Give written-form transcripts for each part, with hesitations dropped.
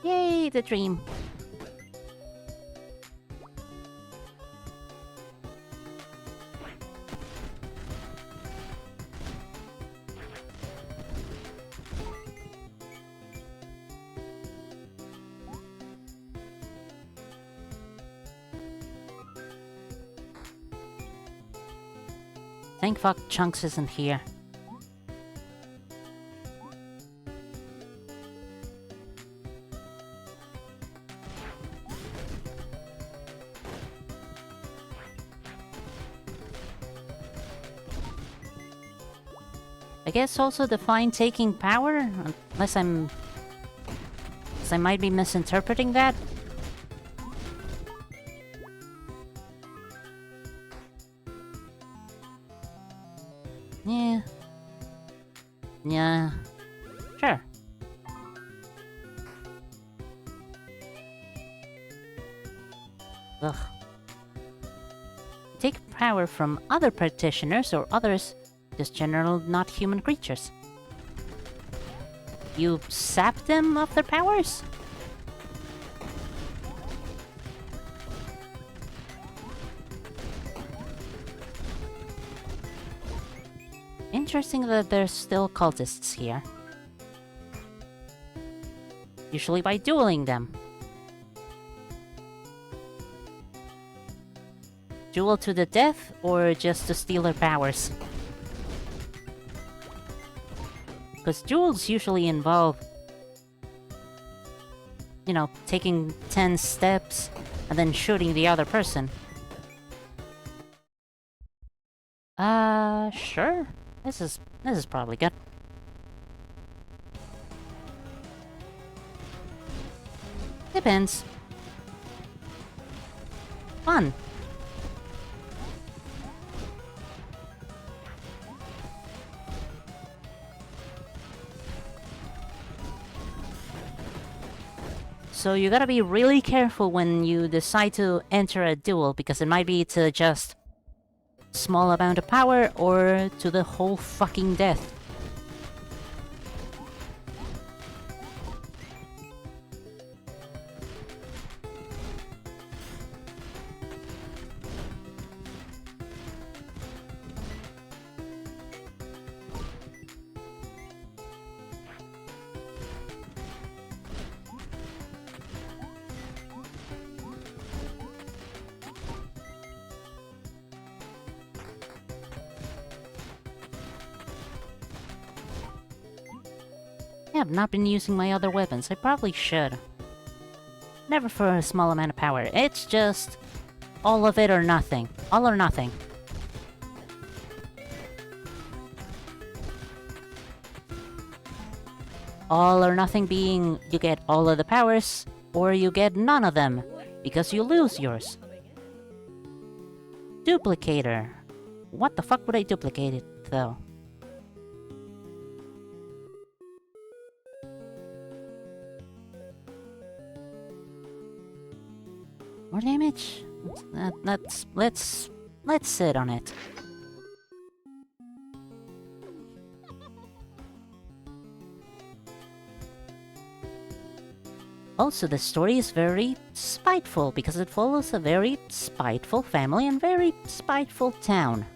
Yay, the dream. Thank fuck Chunks isn't here. I guess also define taking power? Unless I'm... I might be misinterpreting that. Yeah. Yeah. Sure. Ugh. Take power from other practitioners or others, just general not human creatures. You sap them of their powers? Interesting that there's still cultists here. Usually by dueling them. Duel to the death, or just to steal their powers? Because duels usually involve, you know, taking 10 steps and then shooting the other person. Sure. This is probably good. Depends. Fun. So you gotta be really careful when you decide to enter a duel, because it might be to just small amount of power or to the whole fucking death. Yeah, I've not been using my other weapons. I probably should. Never for a small amount of power. It's just all of it or nothing. All or nothing. All or nothing being you get all of the powers, or you get none of them, because you lose yours. Duplicator. What the fuck would I duplicate it, though? More damage? Let's sit on it. Also, the story is very spiteful, because it follows a very spiteful family and very spiteful town.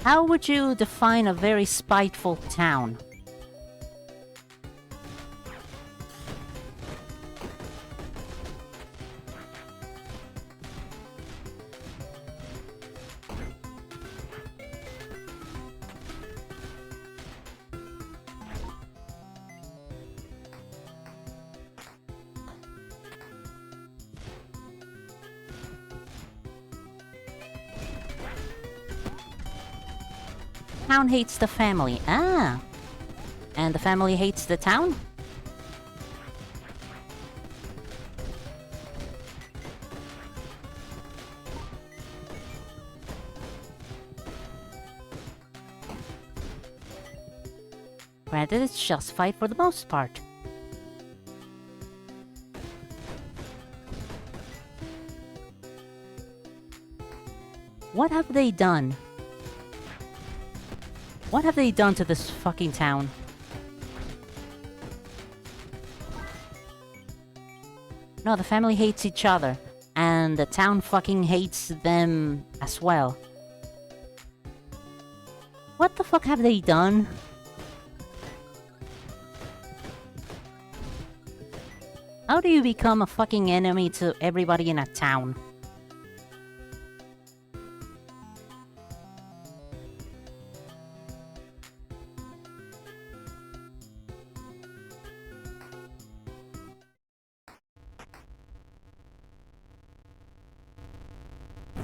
How would you define a very spiteful town? Town hates the family. Ah! And the family hates the town? Granted, it's justified for the most part. What have they done? What have they done to this fucking town? No, the family hates each other. And the town fucking hates them as well. What the fuck have they done? How do you become a fucking enemy to everybody in a town?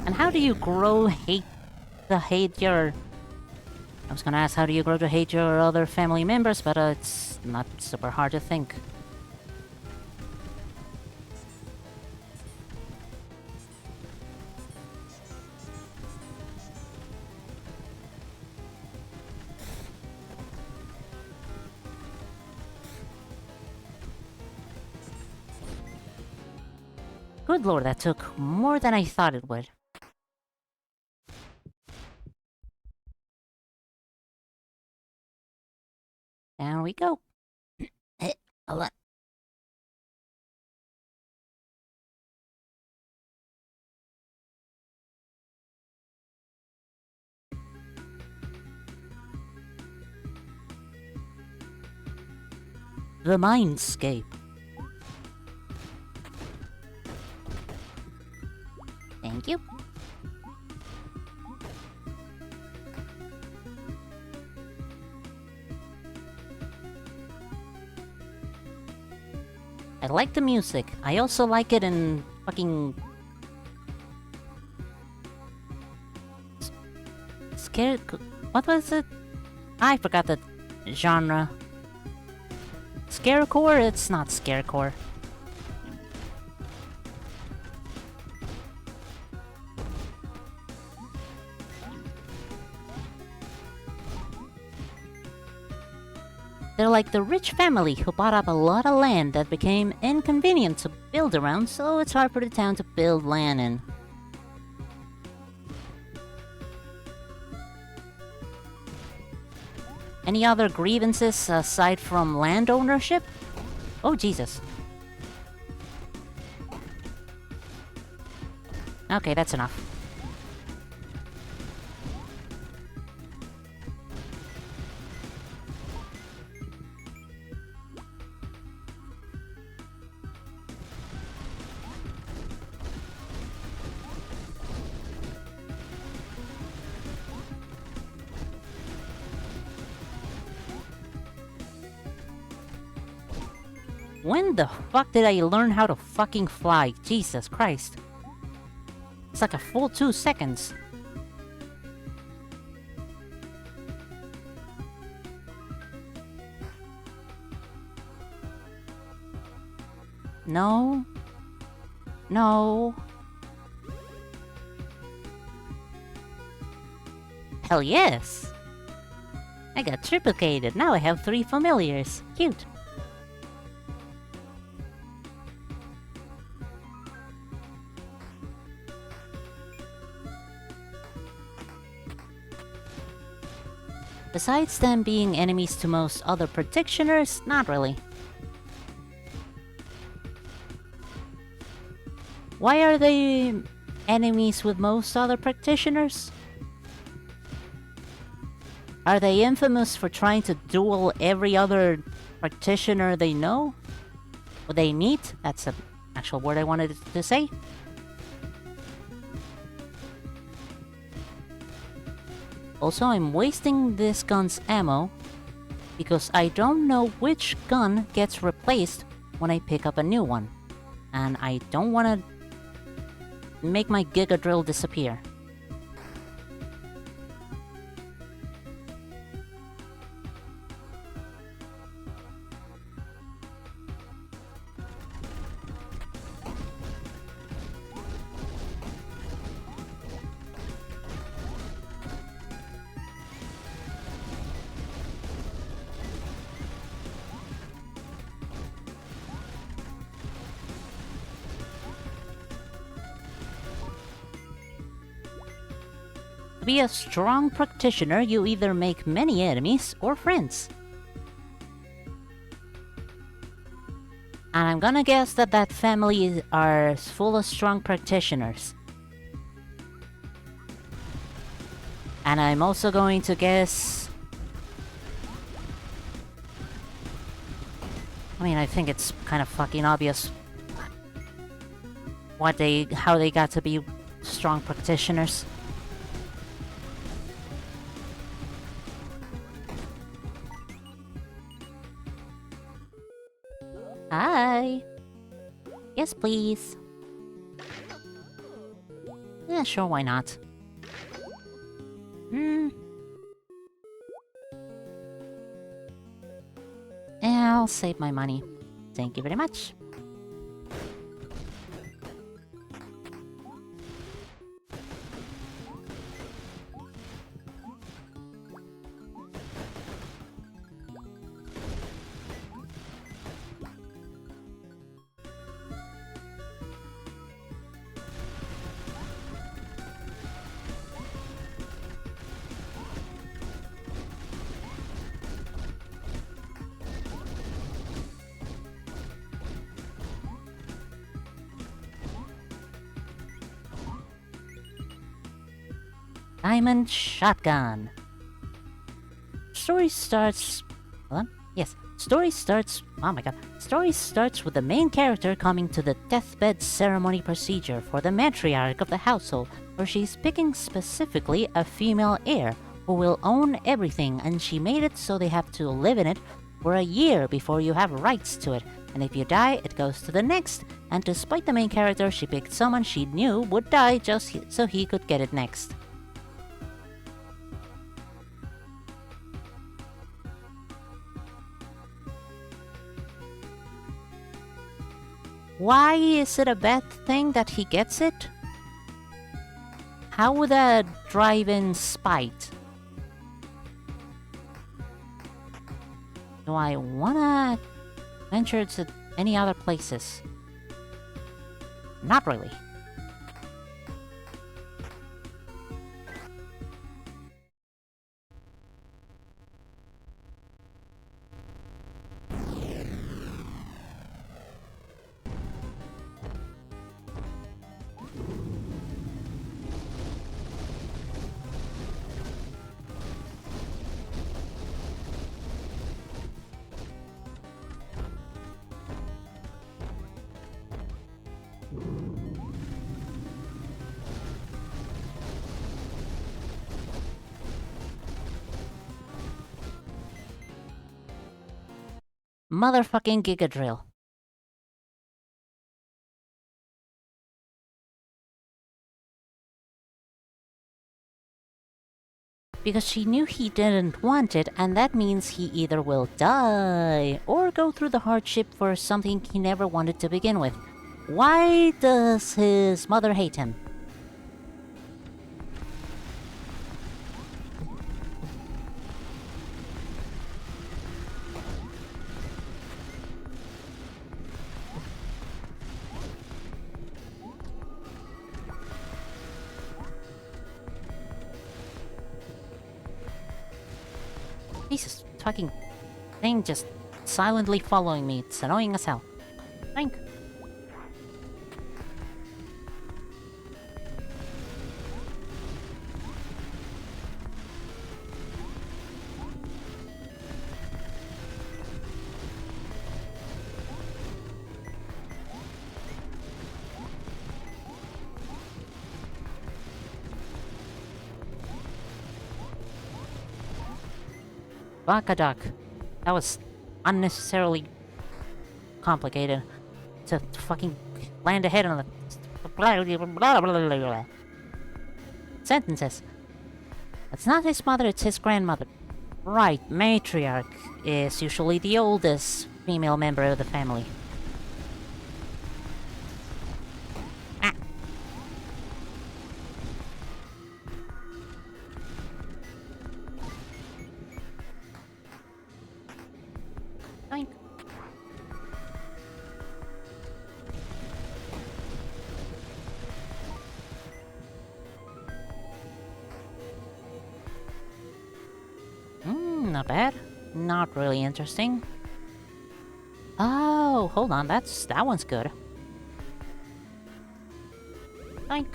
And how do you grow hate your... I was gonna ask how do you grow to hate your other family members, but it's not super hard to think. Good lord, that took more than I thought it would. Down we go. Hold on. The Mindscape. Thank you. I like the music. I also like it in fucking... Scare... What was it? I forgot the genre. Scarecore? It's not Scarecore. They're like the rich family who bought up a lot of land that became inconvenient to build around, so it's hard for the town to build land in. Any other grievances aside from land ownership? Oh, Jesus. Okay, that's enough. When the fuck did I learn how to fucking fly? Jesus Christ. It's like a full 2 seconds. No. No. Hell yes! I got triplicated. Now I have 3 familiars. Cute. Besides them being enemies to most other practitioners, not really. Why are they enemies with most other practitioners? Are they infamous for trying to duel every other practitioner they know? Or they meet? That's an actual word I wanted to say. Also, I'm wasting this gun's ammo because I don't know which gun gets replaced when I pick up a new one. And I don't want to make my Giga Drill disappear. be a strong practitioner, you either make many enemies or friends. And I'm gonna guess that that family are full of strong practitioners. And I'm also going to guess... I mean, I think it's kind of fucking obvious how they got to be strong practitioners. Hi. Yes, please. Yeah, sure, why not? I'll save my money. Thank you very much. Diamond Shotgun. Story starts... Hold on. Yes. Story starts... Oh my god. Story starts with the main character coming to the deathbed ceremony procedure for the matriarch of the household, where she's picking specifically a female heir who will own everything, and she made it so they have to live in it for a year before you have rights to it. And if you die, it goes to the next. And despite the main character, she picked someone she knew would die just so he could get it next. Why is it a bad thing that he gets it? How would that drive in spite? Do I wanna venture to any other places? Not really. Motherfucking Giga Drill. Because she knew he didn't want it, and that means he either will die or go through the hardship for something he never wanted to begin with. Why does his mother hate him? Jesus fucking thing just silently following me. It's annoying as hell. Thank. Baka duck. That was unnecessarily complicated to fucking land ahead on the sentences. It's not his mother, it's his grandmother. Right, matriarch is usually the oldest female member of the family. not bad. Not really interesting. Oh, hold on, that one's good. Like,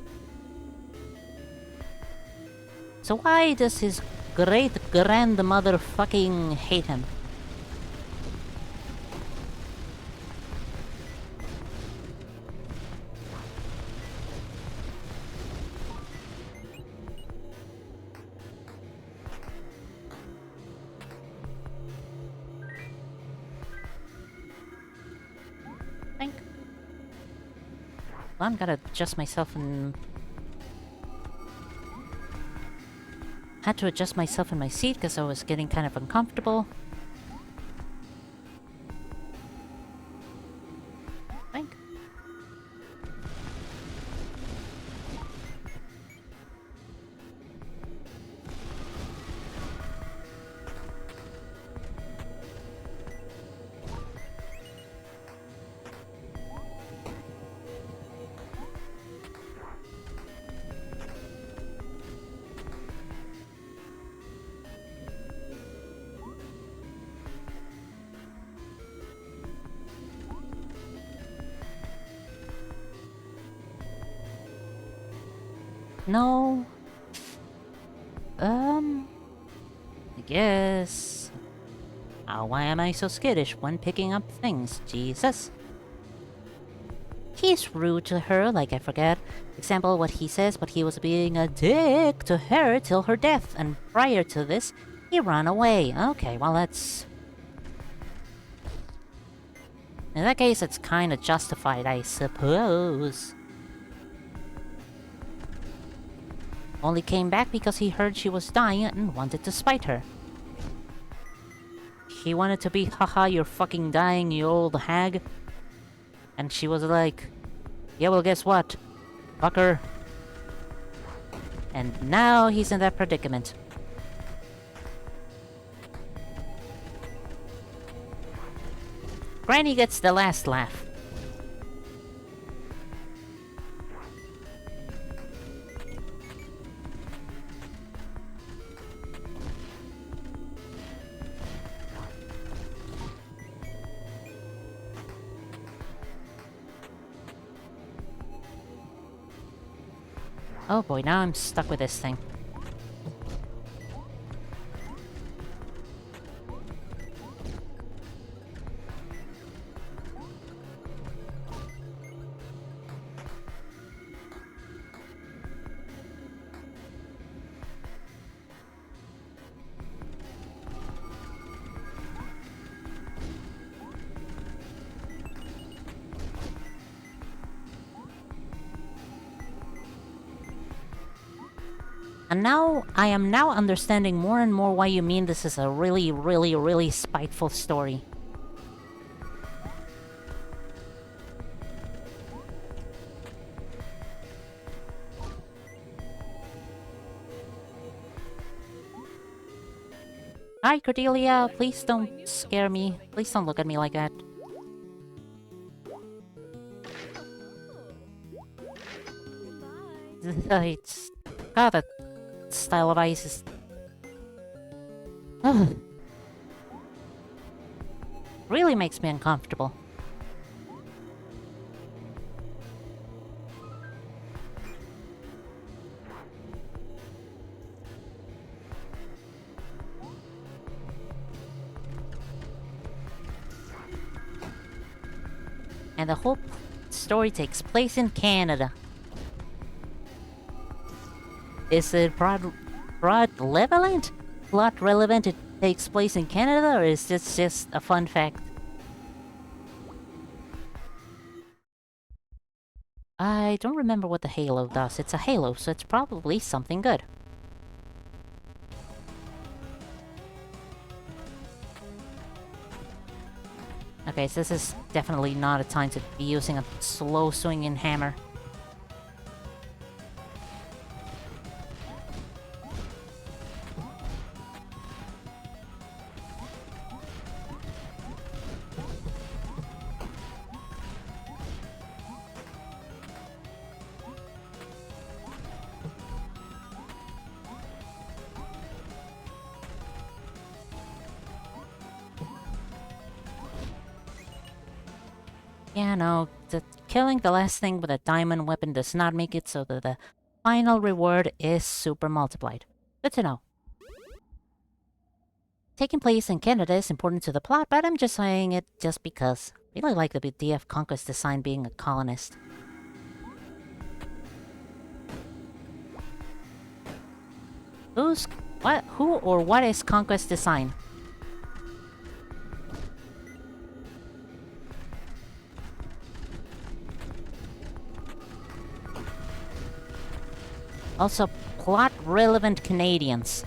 so why does his great grandmother fucking hate him? Think. Well, I'm gonna adjust myself and had to adjust myself in my seat because I was getting kind of uncomfortable. Think. No. I guess. Why am I so skittish when picking up things? Jesus. He's rude to her, like I forget. Example, what he says, but he was being a dick to her till her death, and prior to this, he ran away. Okay, well that's... In that case, it's kinda justified, I suppose. Only came back because he heard she was dying and wanted to spite her. He wanted to be, haha, you're fucking dying, you old hag. And she was like, yeah, well, guess what? Fucker. And now he's in that predicament. Granny gets the last laugh. Oh boy, now I'm stuck with this thing. And now, I am now understanding more and more why you mean this is a really, really, really spiteful story. Hi, Cordelia, please don't scare me. Please don't look at me like that. It's... God, that style of ice is... Ugh. Really makes me uncomfortable. And the whole story takes place in Canada. Is it plot relevant? Plot relevant it takes place in Canada, or is this just a fun fact? I don't remember what the halo does. It's a halo, so it's probably something good. Okay, so this is definitely not a time to be using a slow swinging hammer. Yeah, no, killing the last thing with a diamond weapon does not make it so that the final reward is super multiplied. Good to know. Taking place in Canada is important to the plot, but I'm just saying it just because. Really like the DF Conquest design being a colonist. Who or what is Conquest design? Also, plot relevant Canadians.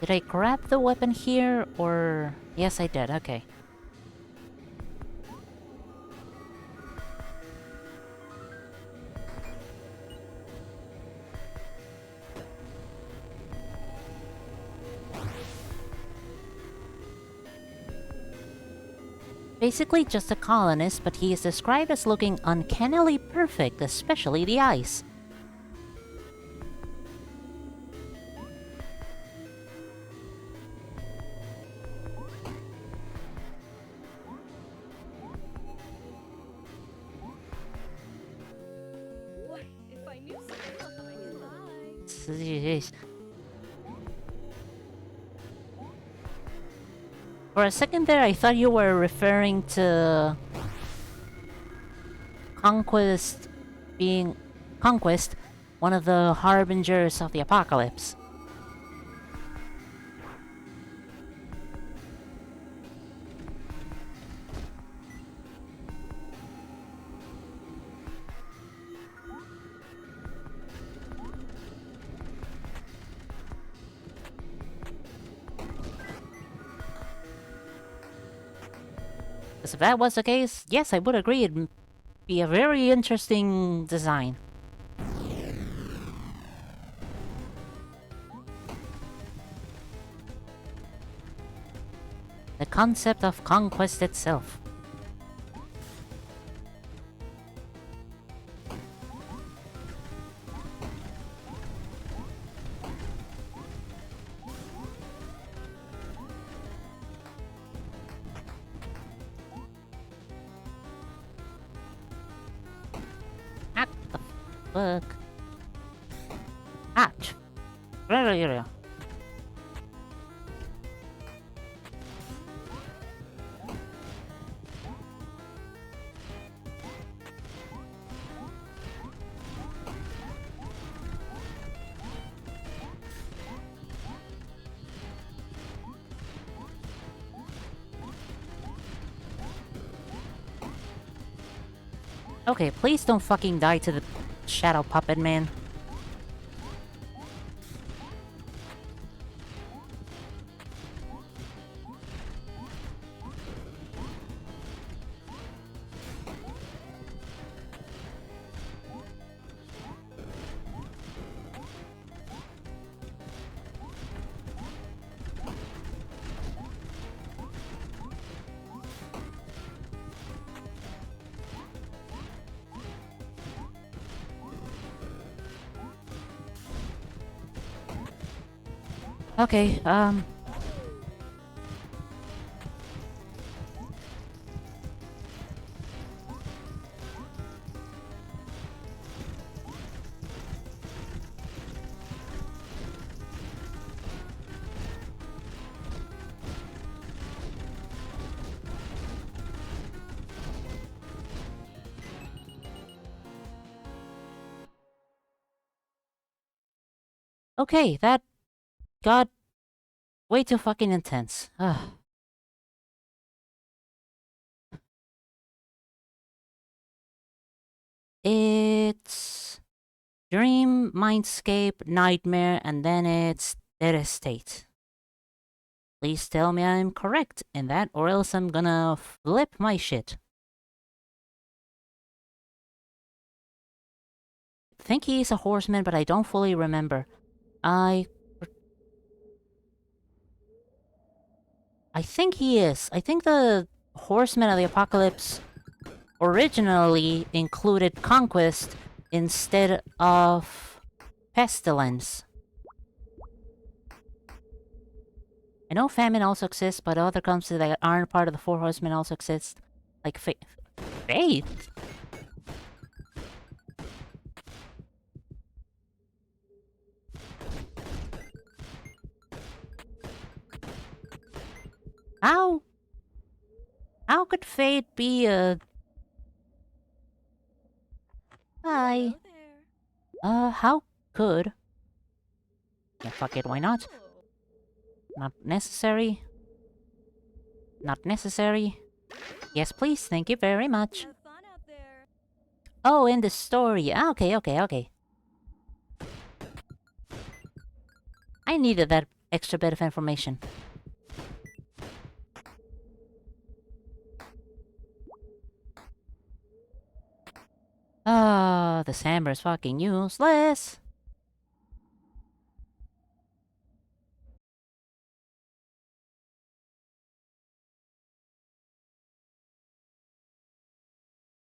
Did I grab the weapon here, or... Yes, I did, okay. Basically just a colonist, but he is described as looking uncannily perfect, especially the eyes. Jeez. For a second there, I thought you were referring to Conquest being... Conquest, one of the harbingers of the apocalypse. Because if that was the case, yes, I would agree it'd be a very interesting design. The concept of conquest itself. What the fuck? Ouch. Really. Okay, please don't fucking die to the Shadow Puppet Man. Okay, Okay, that got way too fucking intense. Ugh. It's Dream, Mindscape, Nightmare, and then it's Dead Estate. Please tell me I'm correct in that, or else I'm gonna flip my shit. I think he's a horseman, but I don't fully remember. I think he is. I think the Horsemen of the Apocalypse originally included Conquest instead of Pestilence. I know Famine also exists, but other concepts that aren't part of the Four Horsemen also exist. Like Faith? How? How could Fate be a... Hi. How could... Yeah, fuck it, why not? Not necessary. Not necessary. Yes, please, thank you very much. Oh, in the story. Ah, okay, okay, okay. I needed that extra bit of information. Ah, this hammer is fucking useless.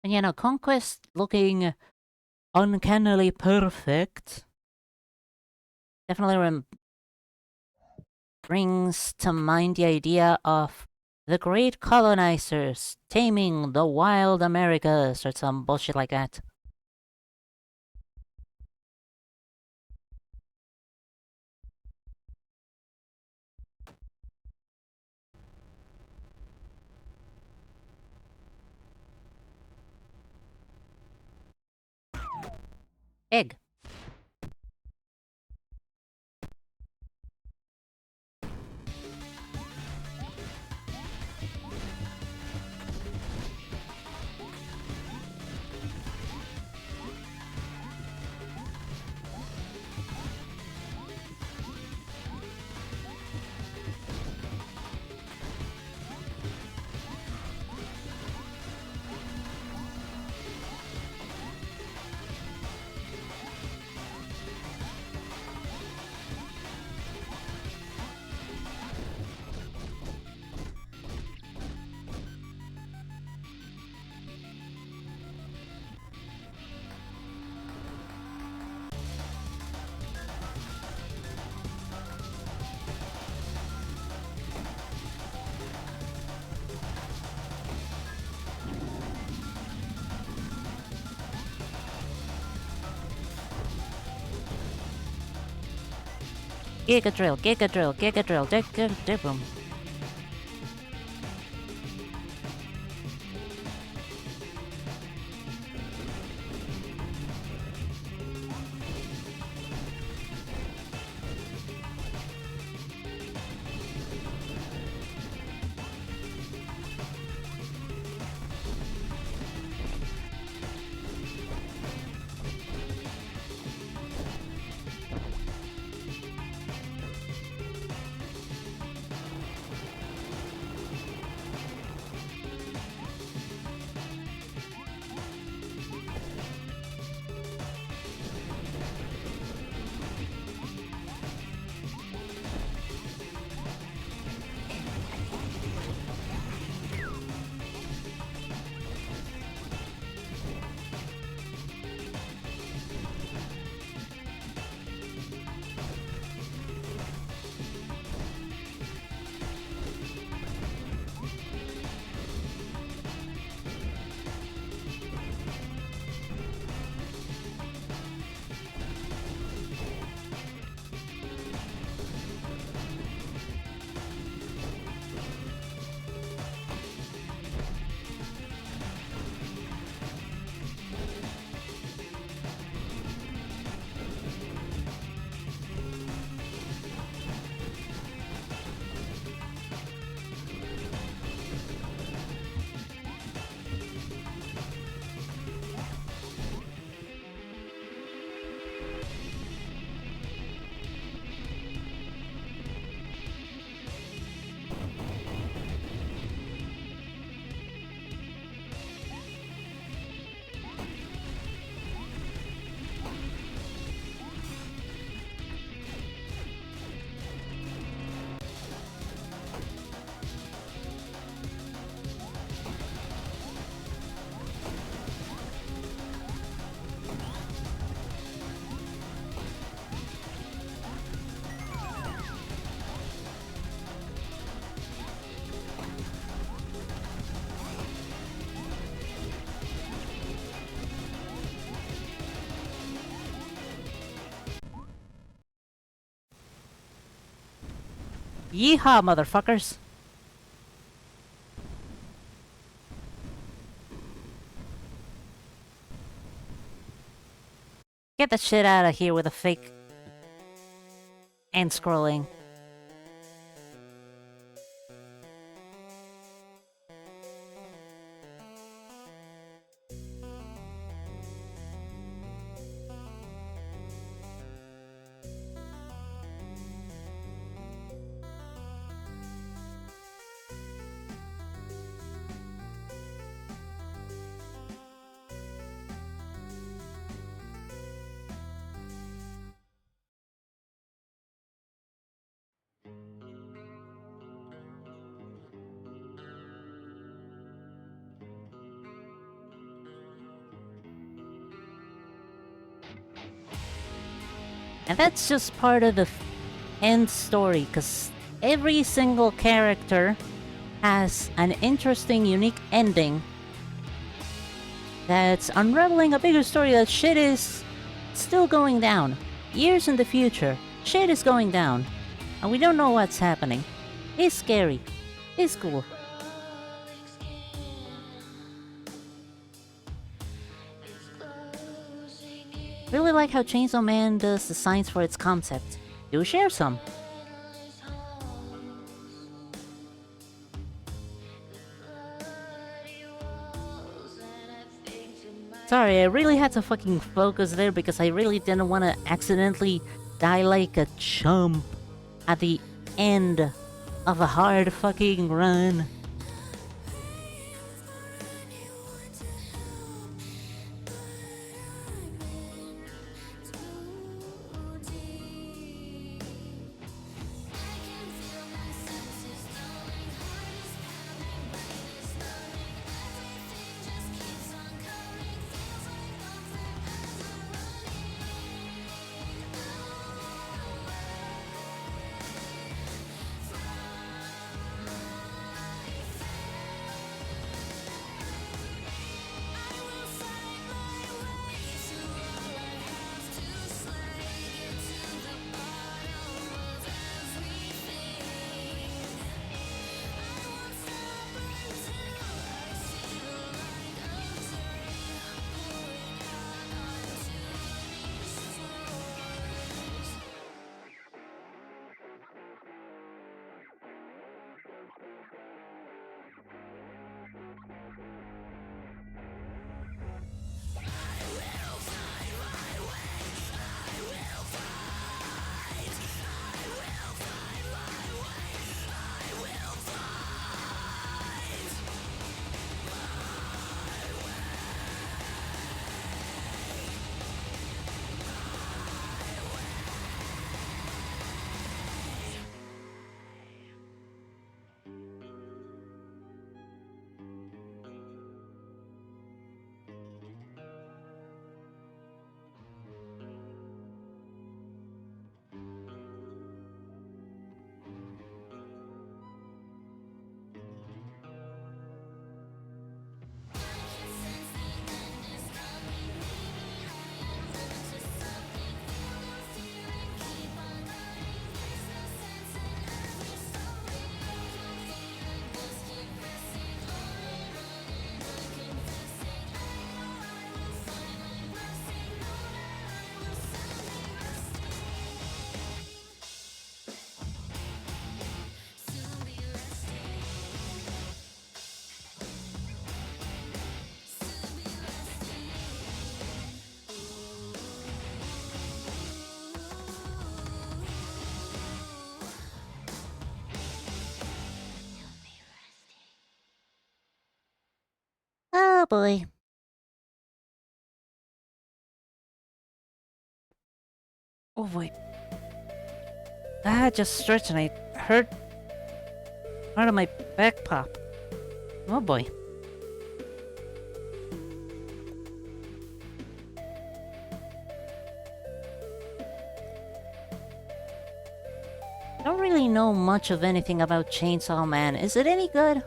And you know, Conquest looking uncannily perfect definitely brings to mind the idea of the great colonizers taming the wild Americas or some bullshit like that. Egg. Giga drill, giga drill, giga drill, giga boom. Yeehaw, motherfuckers! Get the shit out of here with the fake end scrolling. And that's just part of the end story, because every single character has an interesting, unique ending that's unraveling a bigger story that shit is still going down. Years in the future, shit is going down. And we don't know what's happening. It's scary. It's cool. Really like how Chainsaw Man does the signs for its concept. Do share some. Sorry, I really had to fucking focus there because I really didn't want to accidentally die like a chump at the end of a hard fucking run. Oh boy. Oh boy. Just stretched and I hurt part of my back pop. Oh boy. Don't really know much of anything about Chainsaw Man. Is it any good?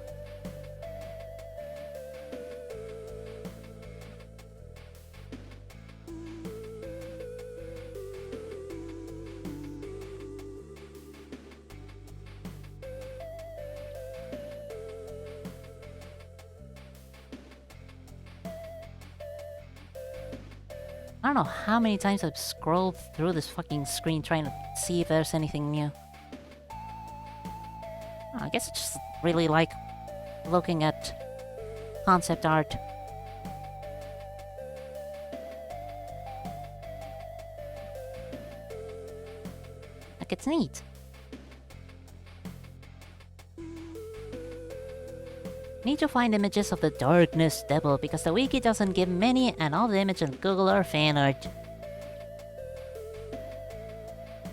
I don't know how many times I've scrolled through this fucking screen trying to see if there's anything new. I guess I just really like looking at concept art. Like, it's neat. Need to find images of the Darkness Devil because the wiki doesn't give many and all the images on Google are fan art.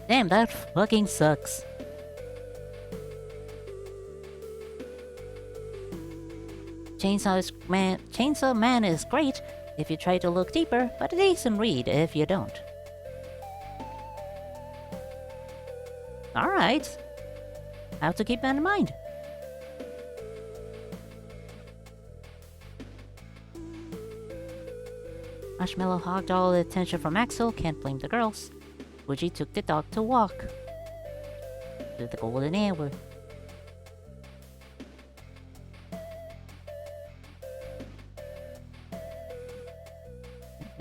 Damn, that fucking sucks. Chainsaw Man is great if you try to look deeper, but a decent read if you don't. Alright. Have to keep that in mind. Marshmallow hogged all the attention from Axel, can't blame the girls. Fuji took the dog to walk to the golden hour.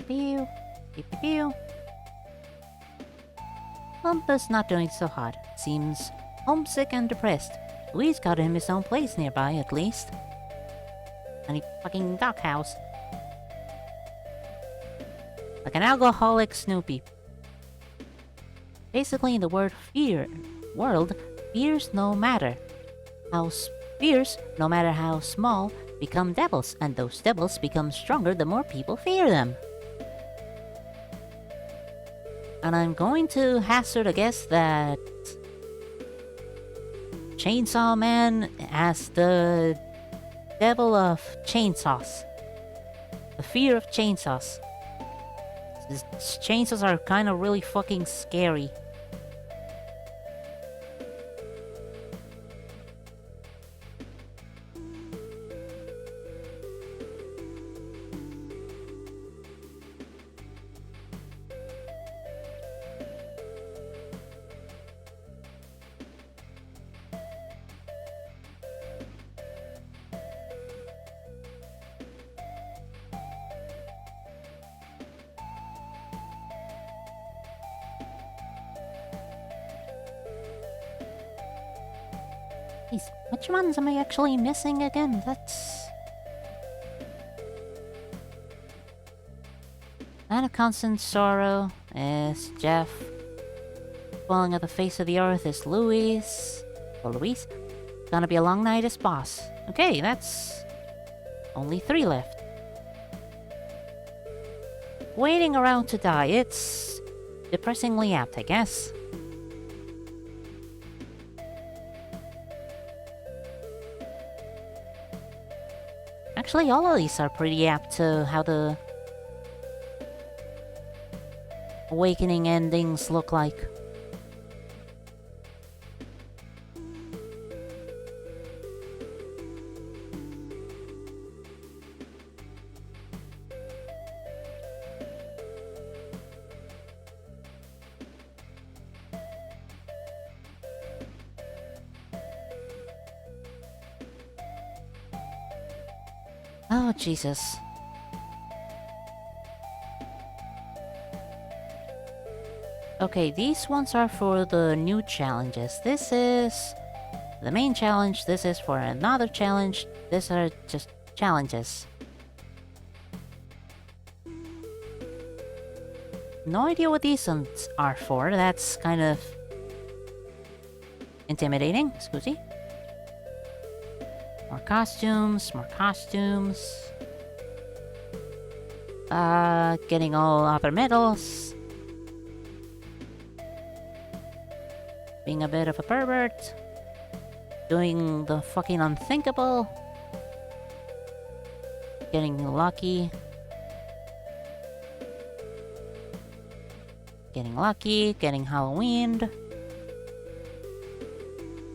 Pew, pew, pew, pew. Bumpa's not doing so hot. Seems homesick and depressed. Louise got him his own place nearby, at least. And he fucking doghouse. Like an alcoholic Snoopy. Basically, in the world, fears no matter how small, become devils, and those devils become stronger the more people fear them. And I'm going to hazard a guess that Chainsaw Man as the devil of chainsaws. The fear of chainsaws. Chainsaws are kind of really fucking scary. Jeez, which ones am I actually missing again? That's... Man of Constant Sorrow is Jeff. Falling at the face of the earth is Louise. Or Louise. Gonna be a long night as boss. Okay, that's... only 3 left. Waiting around to die, it's... depressingly apt, I guess. Actually, all of these are pretty apt to how the awakening endings look like. Oh, Jesus. Okay, these ones are for the new challenges. This is the main challenge. This is for another challenge. These are just challenges. No idea what these ones are for. That's kind of intimidating. Excuse me. More costumes, more costumes. Getting all other medals. Being a bit of a pervert. Doing the fucking unthinkable. Getting lucky. Getting lucky, getting Halloweened.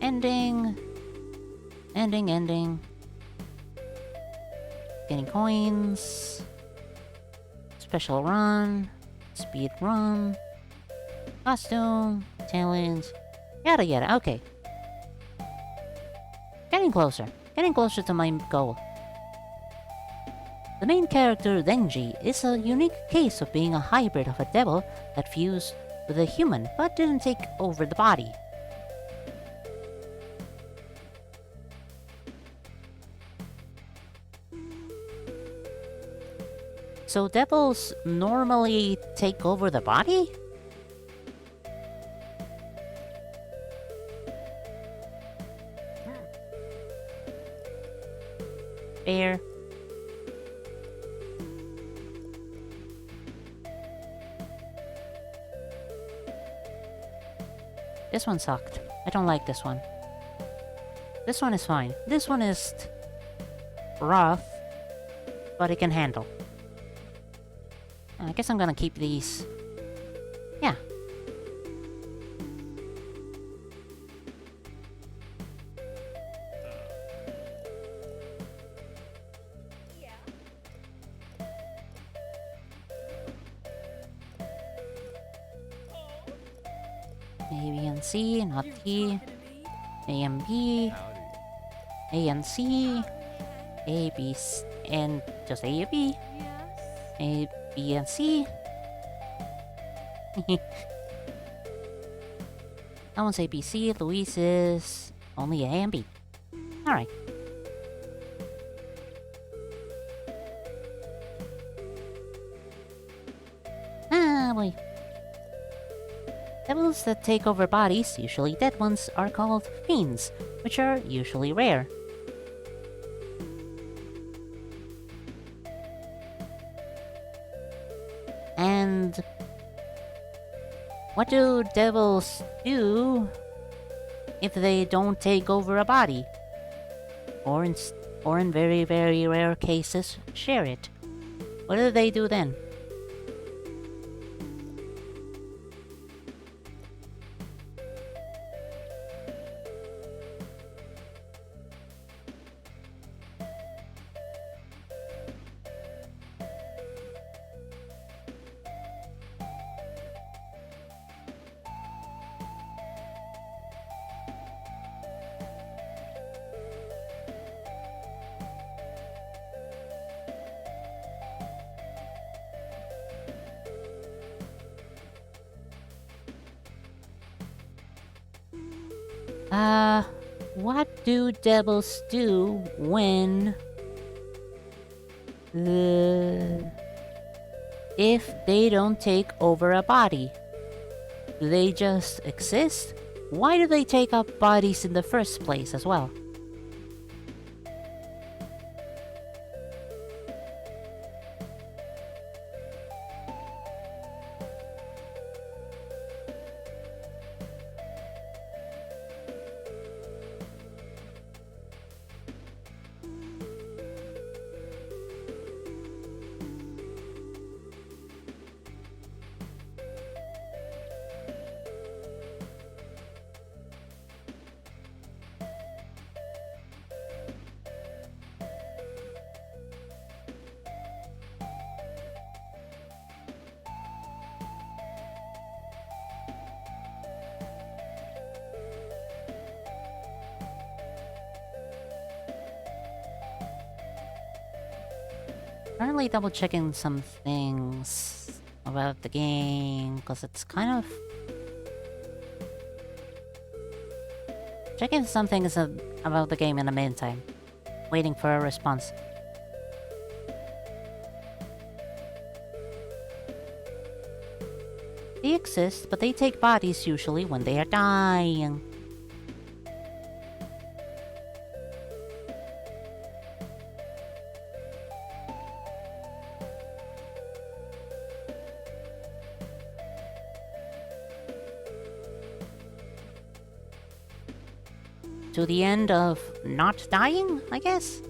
Ending. Ending. Getting coins. Special run. Speed run. Costume. Talent. Yada yada. Okay. Getting closer. Getting closer to my goal. The main character, Denji, is a unique case of being a hybrid of a devil that fused with a human but didn't take over the body. So devils normally take over the body? Fair. This one sucked. I don't like this one. This one is fine. This one is rough, but it can handle. I guess I'm gonna keep these. Yeah. A, B, and C, not T. A and B. A and C. A, B, and just A and B. A, B, and C. That one's A, B, C. Luis is only A and B. Alright. Ah, boy. Devils that take over bodies, usually dead ones, are called fiends, which are usually rare. And what do devils do if they don't take over a body? Or in very, very rare cases, share it. What do they do then? What do devils do when... if they don't take over a body? Do they just exist? Why do they take up bodies in the first place as well? Currently double checking some things about the game, because it's kind of... checking some things about the game in the meantime. Waiting for a response. They exist, but they take bodies usually when they are dying. To the end of not dying, I guess?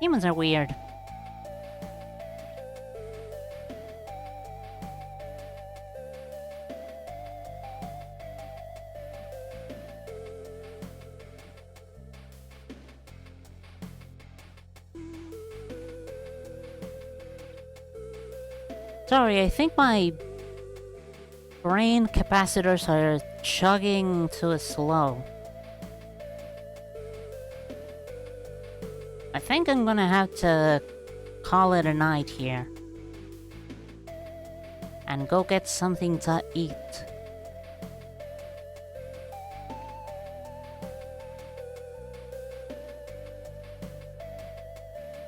Humans are weird. Sorry, I think my brain capacitors are chugging too slow. I think I'm gonna have to call it a night here. And go get something to eat.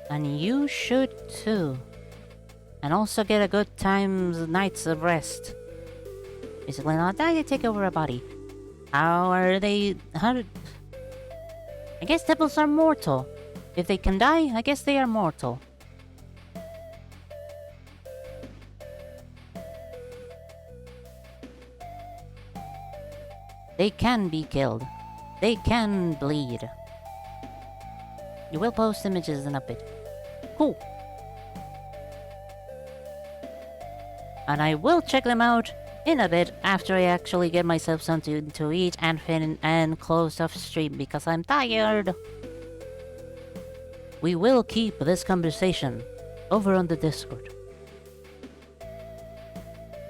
And you should too. And also get a good night's of rest. Basically, not die to take over a body. How are they... I guess devils are mortal. If they can die, I guess they are mortal. They can be killed. They can bleed. You will post images in a bit. Cool. And I will check them out in a bit after I actually get myself something to eat and close off stream because I'm tired. We will keep this conversation over on the Discord.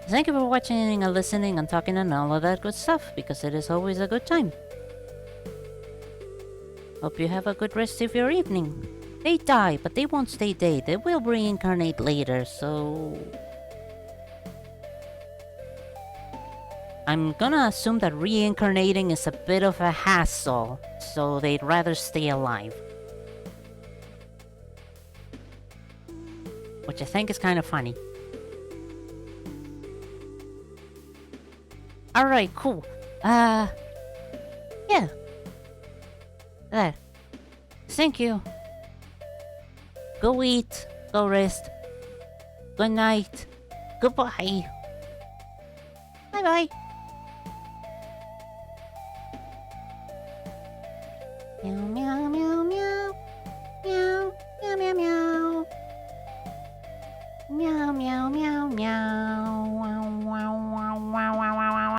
Thank you for watching and listening and talking and all of that good stuff, because it is always a good time. Hope you have a good rest of your evening. They die, but they won't stay dead. They will reincarnate later, so... I'm gonna assume that reincarnating is a bit of a hassle, so they'd rather stay alive. Which I think is kind of funny. Alright, cool. Yeah. There. Thank you. Go eat. Go rest. Good night. Goodbye. Bye-bye. Meow, meow, meow, meow. Meow, meow, meow, meow. Meow, meow, meow, meow.